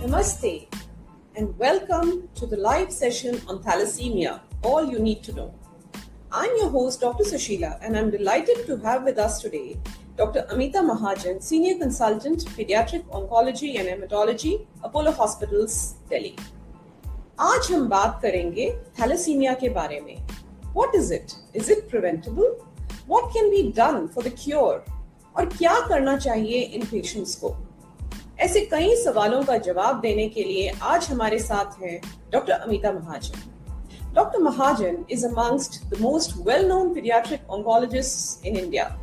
Namaste and welcome to the live session on thalassemia, all you need to know. I'm your host Dr. Sushila and I'm delighted to have with us today Dr. Amita Mahajan, Senior Consultant, Pediatric Oncology and Hematology, Apollo Hospitals, Delhi. आज हम बात करेंगे thalassaemia के बारे में. What is it? Is it preventable? What can be done for the cure? और क्या करना चाहिए इन पेशेंट्स को? ऐसे कई सवालों का जवाब देने के लिए आज हमारे साथ हैं doctor Amita Mahajan. Dr. Mahajan is amongst the most well-known pediatric oncologists in India.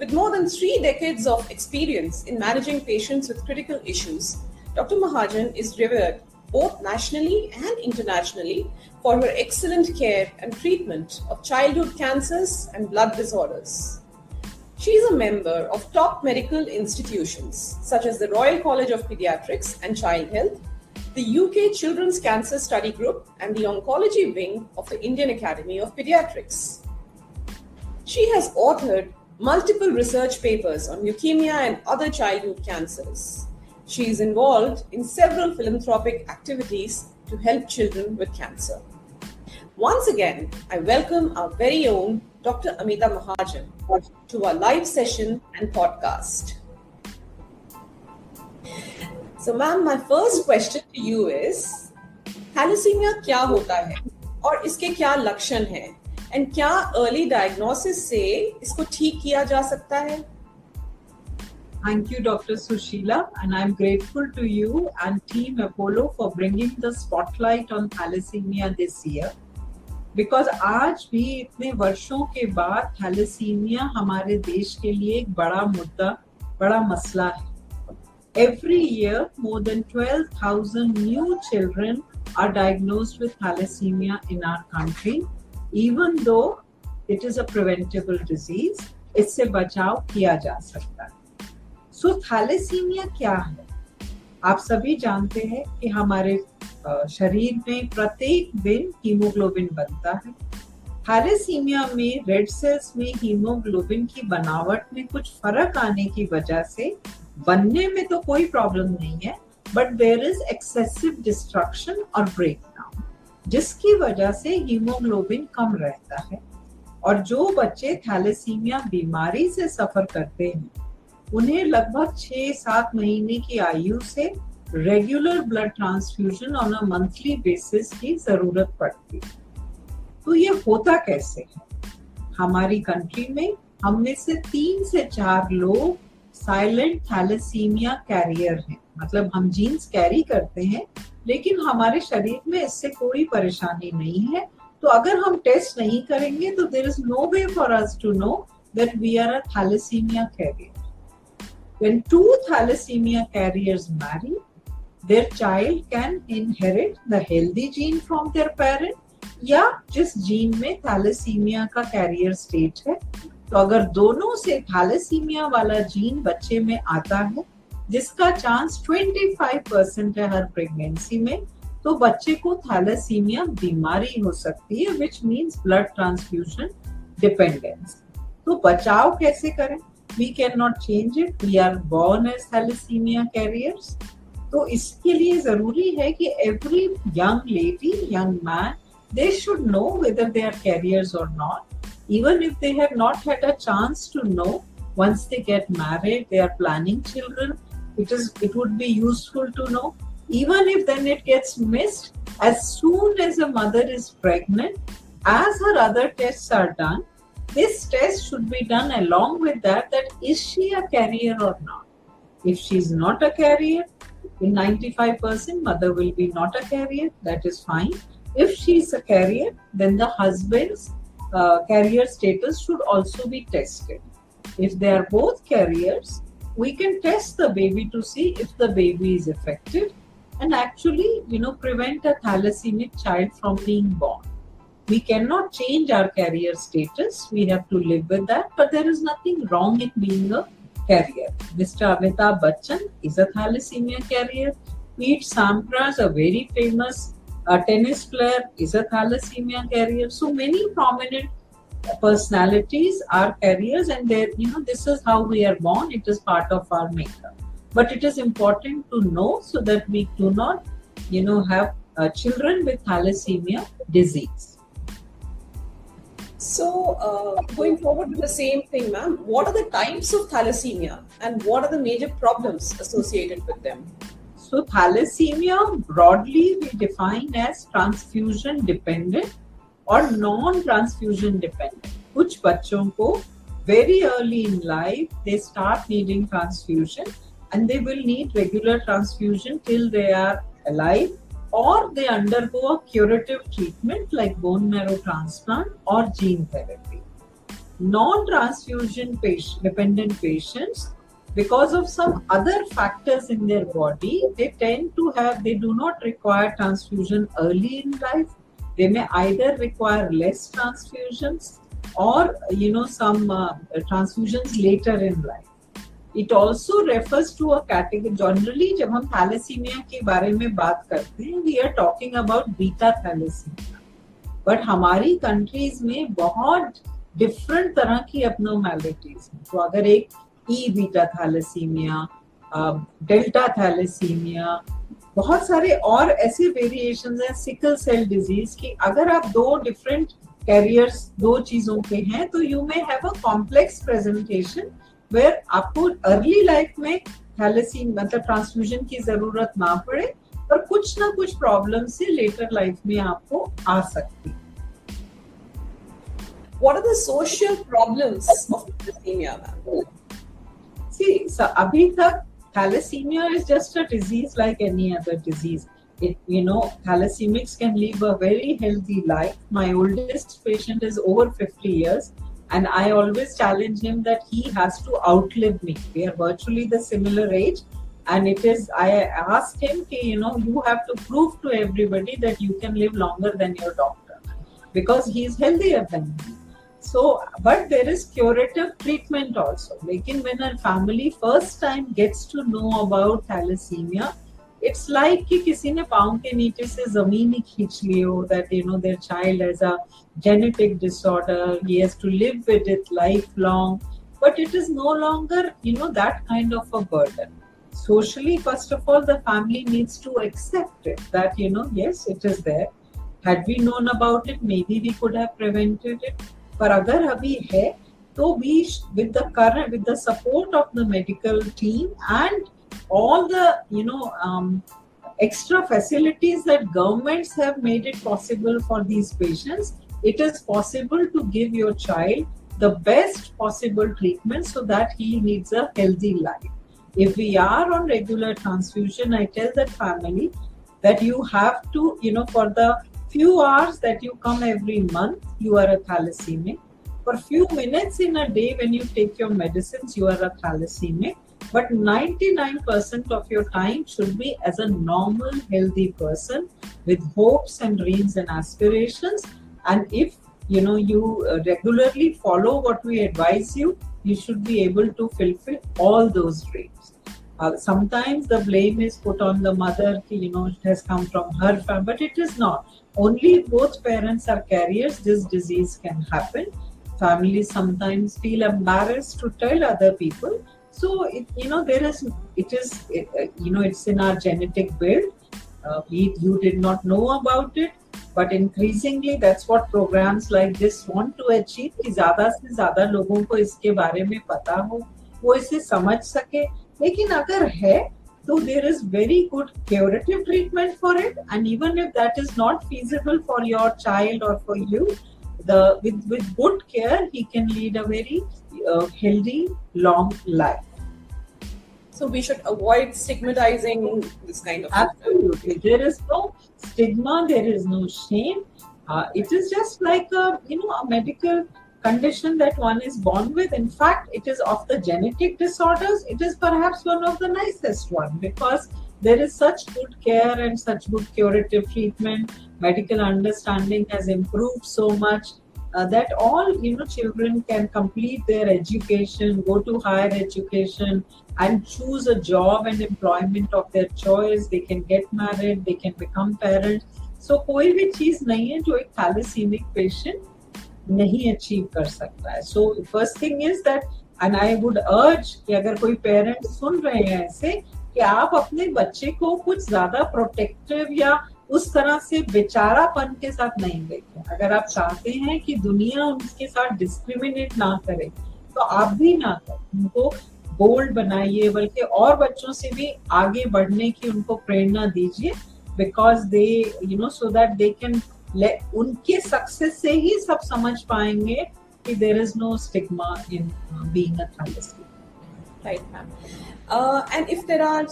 With more than 3 decades of experience in managing patients with critical issues, Dr. Mahajan is revered both nationally and internationally for her excellent care and treatment of childhood cancers and blood disorders. She is a member of top medical institutions such as the Royal College of Pediatrics and Child Health, the UK Children's Cancer Study Group, and the Oncology Wing of the Indian Academy of Pediatrics. She has authored multiple research papers on leukemia and other childhood cancers. She is involved in several philanthropic activities to help children with cancer. Once again, I welcome our very own Dr. Amita Mahajan to our live session and podcast. So, ma'am, my first question to you is, thalassemia क्या होता है और इसके क्या लक्षण हैं? And क्या early diagnosis से इसको ठीक किया जा सकता है? Thank you, Dr. Sushila, and I'm grateful to you and Team Apollo for bringing the spotlight on thalassemia this year. Because आज भी इतने वर्षों के बाद थैलेसीमिया हमारे देश के लिए एक बड़ा मुद्दा, बड़ा मसला है. Every year, more than 12,000 new children are diagnosed with thalassemia in our country, even though it is a preventable disease. इससे बचाव किया जा सकता है. So, थैलेसीमिया क्या है? आप सभी जानते हैं कि हमारे शरीर में प्रत्येक दिन हीमोग्लोबिन बनता है. थैलेसीमिया में रेड सेल्स में हीमोग्लोबिन की बनावट में कुछ फर्क आने की वजह से बनने में तो कोई प्रॉब्लम नहीं है, but there is excessive destruction और ब्रेकडाउन, जिसकी वजह से हीमोग्लोबिन कम रहता है. और जो बच्चे थैलेसीमिया बीमारी से सफर करते हैं, उन्हें लगभग 6-7 महीने की आयु से regular blood transfusion on a monthly basis की जरूरत पड़ती है. तो ये होता कैसे है? हमारी कंट्री में हम में से 3 से 4 लोग साइलेंट थैलेसीमिया कैरियर हैं. मतलब हम जीन्स कैरी करते हैं, लेकिन हमारे शरीर में इससे कोई परेशानी नहीं है. तो अगर हम टेस्ट नहीं करेंगे तो there is no way for us to know that we are a thalassemia carrier. When 2 thalassemia carriers marry, their child can inherit the healthy gene from their parent, या जिस जीन में थैलेसीमिया का career state है. तो अगर दोनों से thalassaemia वाला जीन बच्चे में आता है, जिसका चांस 25% है हर प्रेगनेंसी में, तो बच्चे को थैलेसीमिया बीमारी हो सकती है, which means blood transfusion dependence. तो बचाव कैसे करें? We cannot change it. We are born as thalassemia carriers. तो इसके लिए जरूरी है कि every young lady, young man, they should know whether they are carriers or not. Even if they have not had a chance to know, once they get married, they are planning children, it would be useful to know. Even if then it gets missed, as soon as a mother is pregnant, as her other tests are done, this test should be done along with that is she a carrier or not. If she is not a carrier, in 95% mother will be not a carrier, that is fine. If she is a carrier, then the husband's carrier status should also be tested. If they are both carriers, we can test the baby to see if the baby is affected and actually, prevent a thalassemic child from being born. We cannot change our carrier status. We have to live with that. But there is nothing wrong in being a carrier. Mr. Amitabh Bachchan is a thalassemia carrier. Pete Sampras, a very famous tennis player, is a thalassemia carrier. So many prominent personalities are carriers, and this is how we are born. It is part of our makeup. but it is important to know so that we do not, have children with thalassemia disease. So, going forward with the same thing, ma'am, what are the types of thalassemia and what are the major problems associated with them? So, thalassemia broadly we define as transfusion dependent और non transfusion dependent. कुछ बच्चों को very early in life they start needing transfusion and they will need regular transfusion till they are alive, or they undergo a curative treatment like bone marrow transplant or gene therapy. Non-transfusion dependent patients, because of some other factors in their body, they do not require transfusion early in life. They may either require less transfusions or some transfusions later in life. It also refers to a category. Generally, जब हम thalassemia के बारे में बात करते हैं, we are talking about beta thalassemia. But हमारी countries में बहुत different तरह की abnormalities हैं. तो अगर एक E beta thalassemia, delta thalassemia, बहुत सारे और ऐसे वेरिएशंस हैं सिकल सेल डिजीज की. अगर आप दो डिफरेंट कैरियर्स दो चीजों के हैं तो you may have a complex presentation where आपको अर्ली लाइफ में थैलेसीमिया मतलब ट्रांसफ्यूजन की जरूरत ना पड़े, पर कुछ ना कुछ प्रॉब्लम से लेटर लाइफ में आपको आ सकती. What are the social problems of thalassemia, ma'am? See, so अभी तक thalassemia is just a disease like any other disease. Thalassemics can live a very healthy life. My oldest patient is over 50 years and I always challenge him that he has to outlive me. We are virtually the similar age, and I asked him, you have to prove to everybody that you can live longer than your doctor because he is healthier than me. So, but there is curative treatment also. Like when a family first time gets to know about thalassemia, it's like कि किसी ने पाँव के नीचे से जमीन ही खींच ली हो, that their child has a genetic disorder, he has to live with it lifelong, but it is no longer that kind of a burden. Socially, first of all, the family needs to accept it that yes, it is there. Had we known about it, maybe we could have prevented it. पर अगर अभी है तो we with the support of the medical team and all the extra facilities that governments have made it possible for these patients, it is possible to give your child the best possible treatment so that he leads a healthy life. If we are on regular transfusion, I tell that family that you have to, for the few hours that you come every month, you are a thalassemic. For few minutes in a day when you take your medicines, you are a thalassemic. But 99% of your time should be as a normal, healthy person with hopes and dreams and aspirations. And if you regularly follow what we advise you, you should be able to fulfill all those dreams. Sometimes the blame is put on the mother, it has come from her family, but it is not. Only both parents are carriers, this disease can happen. Families sometimes feel embarrassed to tell other people. So it's in our genetic build. You did not know about it, but increasingly that's what programs like this want to achieve कि ज़्यादा से ज़्यादा लोगों को इसके बारे में पता हो, वो इसे समझ सके. लेकिन अगर है तो there is very good curative treatment for it, and even if that is not feasible for your child or for you, with good care he can lead a very healthy long life. So we should avoid stigmatizing this kind of. Absolutely, there is no stigma, there is no shame. It is just like a medical condition that one is born with. In fact, it is of the genetic disorders, it is perhaps one of the nicest one because there is such good care and such good curative treatment. Medical understanding has improved so much that all children can complete their education, go to higher education and choose a job and employment of their choice. They can get married, they can become parents. So कोई भी चीज नहीं है जो एक thalassemia patient नहीं achieve कर सकता है. So first thing is that and I would अर्ज कि अगर कोई पेरेंट सुन रहे हैं ऐसे, कि आप अपने बच्चे को कुछ ज्यादा प्रोटेक्टिव या उस तरह से बेचारापन के साथ नहीं देखें। अगर आप चाहते हैं कि दुनिया उनके साथ डिस्क्रिमिनेट ना करे तो आप भी ना करें, उनको बोल्ड बनाइए, बल्कि और बच्चों से भी आगे बढ़ने की उनको प्रेरणा दीजिए, because they so that they can, उनके सक्सेस से ही सब समझ पाएंगे कि there is no stigma in being a thalassemia. Right, ma'am. And if there are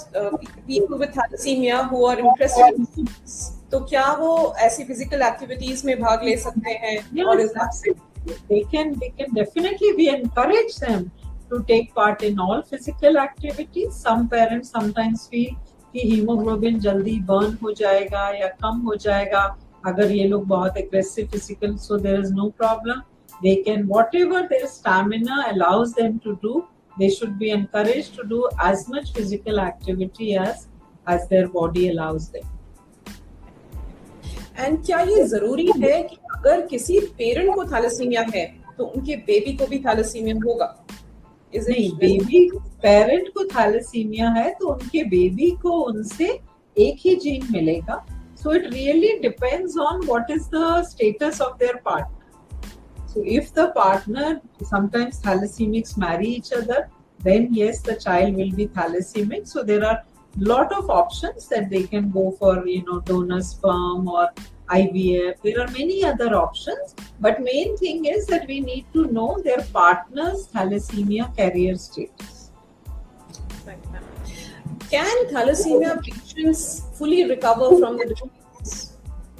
people with thalassemia who are interested in sports, तो क्या वो ऐसी physical activities में भाग ले सकते हैं? Yes, or is that absolutely. They can definitely, we encourage them to take part in all physical activities. Some parents sometimes feel कि hemoglobin जल्दी burn हो जाएगा या कम हो जाएगा अगर ये लोग बहुत aggressive physical, so there is no problem. They can, whatever their stamina allows them to do, they should be encouraged to do as much physical activity as their body allows them. And क्या ये जरूरी है कि अगर किसी parent को thalassaemia है तो उनके बेबी को भी थैलेसीमिया होगा? नहीं, बेबी पेरेंट को थैलेसीमिया है तो उनके बेबी को उनसे एक ही जीन मिलेगा. So it really depends on what is the status of their partner. So if the partner, sometimes thalassemics marry each other, then yes, the child will be thalassemic. So there are lot of options that they can go for, donor sperm or IVF. There are many other options, but main thing is that we need to know their partner's thalassemia carrier status. Can thalassemia patients fully recover from the disease?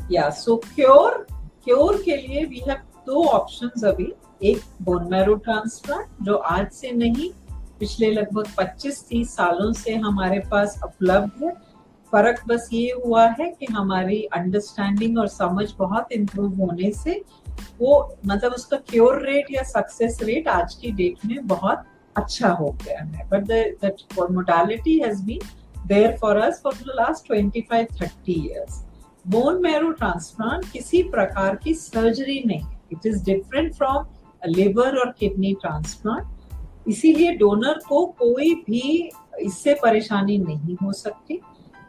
Yeah, so cure के लिए we have दो options अभी. एक bone marrow transplant, जो आज से नहीं पिछले लगभग 25-30 सालों से हमारे पास उपलब्ध है. फर्क बस ये हुआ है कि हमारी अंडरस्टैंडिंग और समझ बहुत इम्प्रूव होने से वो, मतलब उसका क्योर रेट या सक्सेस रेट आज की डेट में बहुत अच्छा हो गया है. But the modality has been there for us for the last 25-30 years. Bone marrow transplant किसी प्रकार की सर्जरी नहीं, it is different from liver और किडनी ट्रांसप्लांट. इसीलिए डोनर को कोई भी इससे परेशानी नहीं हो सकती.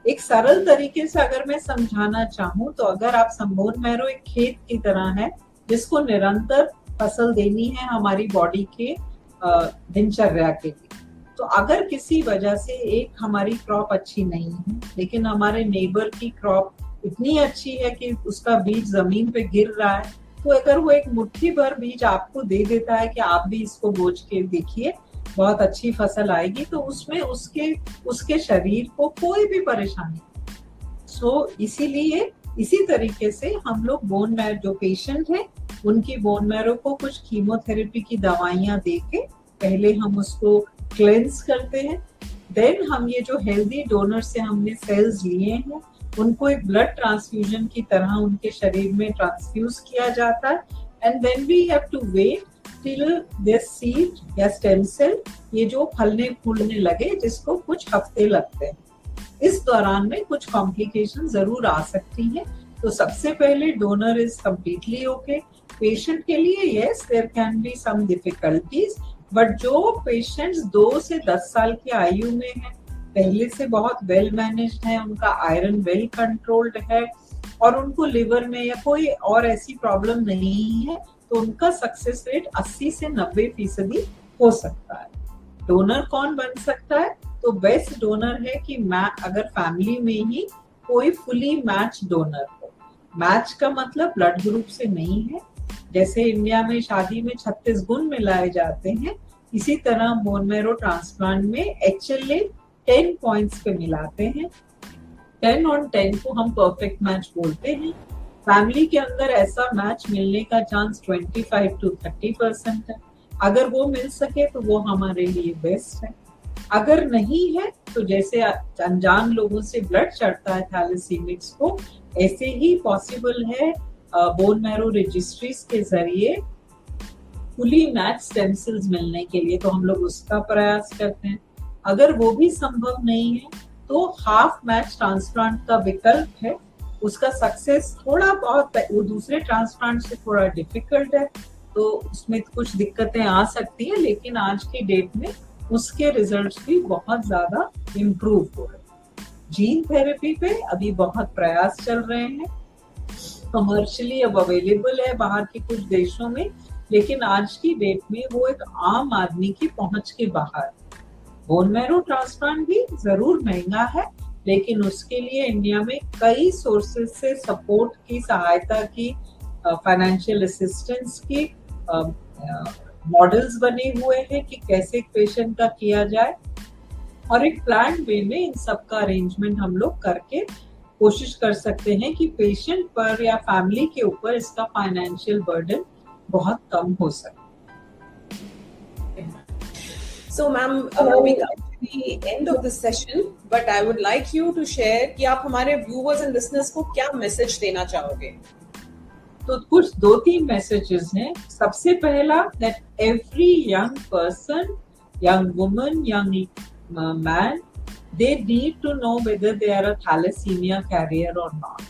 एक सरल तरीके से अगर मैं समझाना चाहूँ तो अगर आप बोन मैरो एक खेत की तरह है जिसको निरंतर फसल देनी है हमारी बॉडी के दिनचर्या के लिए. तो अगर किसी वजह से एक हमारी क्रॉप अच्छी नहीं है लेकिन हमारे नेबर की क्रॉप इतनी अच्छी है कि उसका बीज जमीन पे गिर रहा है, तो अगर वो एक मुट्ठी भर बीज आपको दे देता है कि आप भी इसको बोझ के देखिए बहुत अच्छी फसल आएगी, तो उसमें उसके शरीर को कोई भी परेशानी नहीं. सो इसीलिए इसी तरीके से हम लोग बोन मैरो, जो पेशेंट है उनकी बोन मैरो को कुछ कीमोथेरेपी की दवाइयां दे के पहले हम उसको क्लेंस करते हैं. देन हम ये जो हेल्दी डोनर से हमने सेल्स लिए हैं उनको एक ब्लड ट्रांसफ्यूजन की तरह उनके शरीर में ट्रांसफ्यूज किया जाता है. And then we have to wait till this seed या स्टेम सेल ये जो फलने फूलने लगे, जिसको कुछ हफ्ते लगते हैं. इस दौरान में कुछ कॉम्प्लिकेशन जरूर आ सकती हैं. तो सबसे पहले donor is completely okay. Patient के लिए yes there can be some difficulties, but जो पेशेंट्स 2 से 10 साल की आयु में है, पहले से बहुत वेल मैनेज्ड है, उनका आयरन वेल कंट्रोल्ड है और उनको लिवर में या कोई और ऐसी प्रॉब्लम नहीं है, तो उनका सक्सेस रेट 80 से 90% हो सकता है. डोनर कौन बन सकता है? तो बेस्ट डोनर है कि अगर फैमिली में ही कोई फुली मैच डोनर हो. मैच का मतलब ब्लड ग्रुप से नहीं है. जैसे इंडिया में शादी में 36 गुण मिलाए जाते हैं, इसी तरह बोन मैरो ट्रांसप्लांट में HLA 10 पॉइंट्स पे मिलाते हैं. 10 on 10 को हम परफेक्ट मैच बोलते हैं. फैमिली के अंदर ऐसा मैच मिलने का चांस 25 to 30% है. अगर वो मिल सके तो वो हमारे लिए बेस्ट है. अगर नहीं है तो जैसे अनजान लोगों से ब्लड चढ़ता है थैलेसीमिक्स को, ऐसे ही पॉसिबल है बोन मैरो रजिस्ट्रीज के जरिए फुली मैच स्टेम सेल्स मिलने के लिए, तो हम लोग उसका प्रयास करते हैं. अगर वो भी संभव नहीं है तो हाफ मैच ट्रांसप्लांट का विकल्प है. उसका सक्सेस थोड़ा बहुत वो दूसरे ट्रांसप्लांट से थोड़ा डिफिकल्ट है, तो उसमें कुछ दिक्कतें आ सकती है, लेकिन आज की डेट में उसके रिजल्ट्स भी बहुत ज्यादा इम्प्रूव हो रहे हैं। जीन थेरेपी पे अभी बहुत प्रयास चल रहे हैं, कमर्शियली अब अवेलेबल है बाहर के कुछ देशों में, लेकिन आज की डेट में वो एक आम आदमी की पहुंच के बाहर। बोन मैरो ट्रांसप्लांट भी जरूर महंगा है, लेकिन उसके लिए इंडिया में कई सोर्सेज से सपोर्ट की, सहायता की, फाइनेंशियल असिस्टेंस की मॉडल्स बने हुए हैं कि कैसे पेशेंट का किया जाए, और एक प्लान वे में इन सब का अरेंजमेंट हम लोग करके कोशिश कर सकते हैं कि पेशेंट पर या फैमिली के ऊपर इसका फाइनेंशियल बर्डन बहुत कम हो सके। So, ma'am, we come to the end of this session, but I would like you to share कि आप हमारे viewers and listeners को क्या message देना चाहोगे? तो कुछ 2-3 मैसेजेस हैं। सबसे पहला, that every young person, young woman, young man, they need to know whether they are a thalassemia carrier or not,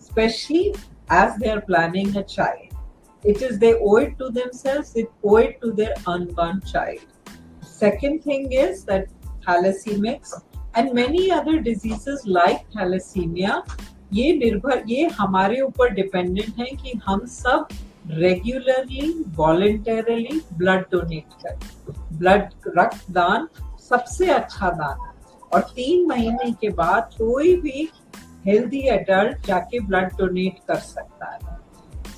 especially as they are planning a child. They owe it to themselves, they owe it to their unborn child. Second thing is that thalassemics and many other diseases like thalassemia, ये हमारे ऊपर dependent है कि हम सब regularly voluntarily blood donate करें। Blood रक्तदान सबसे अच्छा दान है, और 3 महीने के बाद कोई भी हेल्दी एडल्ट जाके ब्लड डोनेट कर सकता है।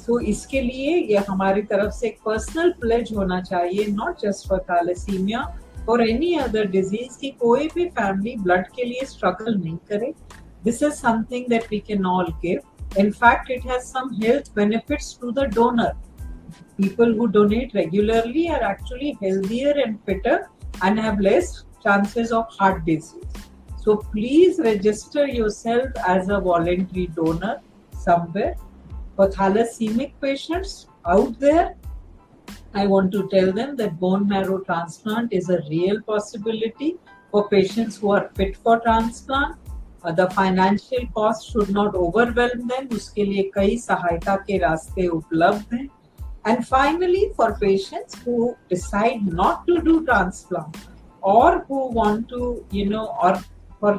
सो इसके लिए ये हमारी तरफ से एक पर्सनल प्लेज होना चाहिए, not just for thalassemia, for any other disease, कि कोई भी फैमिली ब्लड के लिए स्ट्रगल नहीं करे। This is something that we can all give. In fact, it has some health benefits to the donor. People who donate regularly are actually healthier and fitter and have less chances of heart disease. So please register yourself as a voluntary donor somewhere. For thalassemic patients out there, I want to tell them that bone marrow transplant is a real possibility for patients who are fit for transplant. The financial cost should not overwhelm them. उसके लिए कई सहायता के रास्ते उपलब्ध हैं. And finally, for patients who decide not to do transplant or who want to, or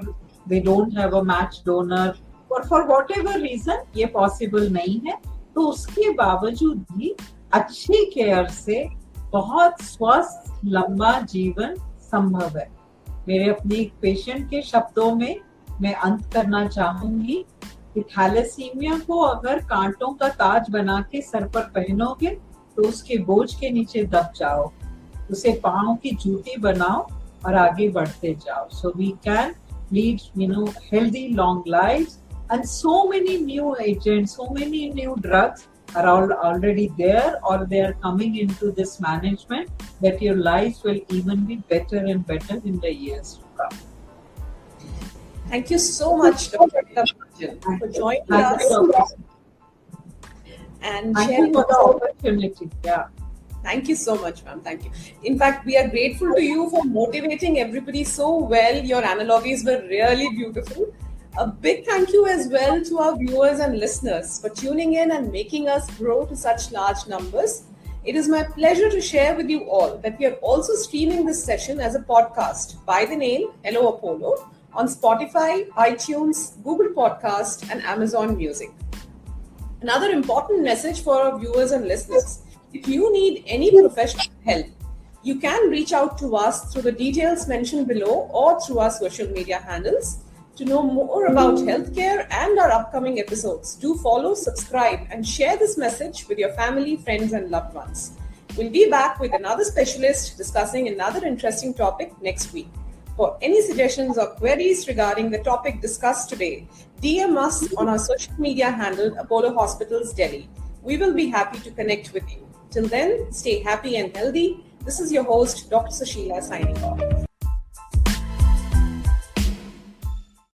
they don't have a match donor, or for whatever reason ये possible नहीं है, तो उसके बावजूद भी अच्छी केयर से बहुत स्वस्थ लंबा जीवन संभव है. मेरे अपने एक पेशेंट के शब्दों में मैं अंत करना चाहूंगी कि थैलेसीमिया को अगर कांटों का ताज बना के सर पर पहनोगे तो उसके बोझ के नीचे दब जाओ, उसे पाँव की जूती बनाओ और आगे बढ़ते जाओ. So we can lead healthy long lives, and so many new agents, so many new drugs are already there, or they are coming into this management, that your lives will even be better and better in the years to come. Thank you so much, Dr. Mahajan, for joining us and sharing for the opportunity. Yeah. Thank you so much, ma'am. Thank you. In fact, we are grateful to you for motivating everybody so well. Your analogies were really beautiful. A big thank you as well to our viewers and listeners for tuning in and making us grow to such large numbers. It is my pleasure to share with you all that we are also streaming this session as a podcast by the name Hello Apollo on Spotify, iTunes, Google Podcast, and Amazon Music. Another important message for our viewers and listeners: if you need any professional help, you can reach out to us through the details mentioned below or through our social media handles. To know more about healthcare and our upcoming episodes, do follow, subscribe, and share this message with your family, friends, and loved ones. We'll be back with another specialist discussing another interesting topic next week. For any suggestions or queries regarding the topic discussed today, DM us on our social media handle Apollo Hospitals Delhi. We will be happy to connect with you. Till then, stay happy and healthy. This is your host, Dr. Sushila, signing off.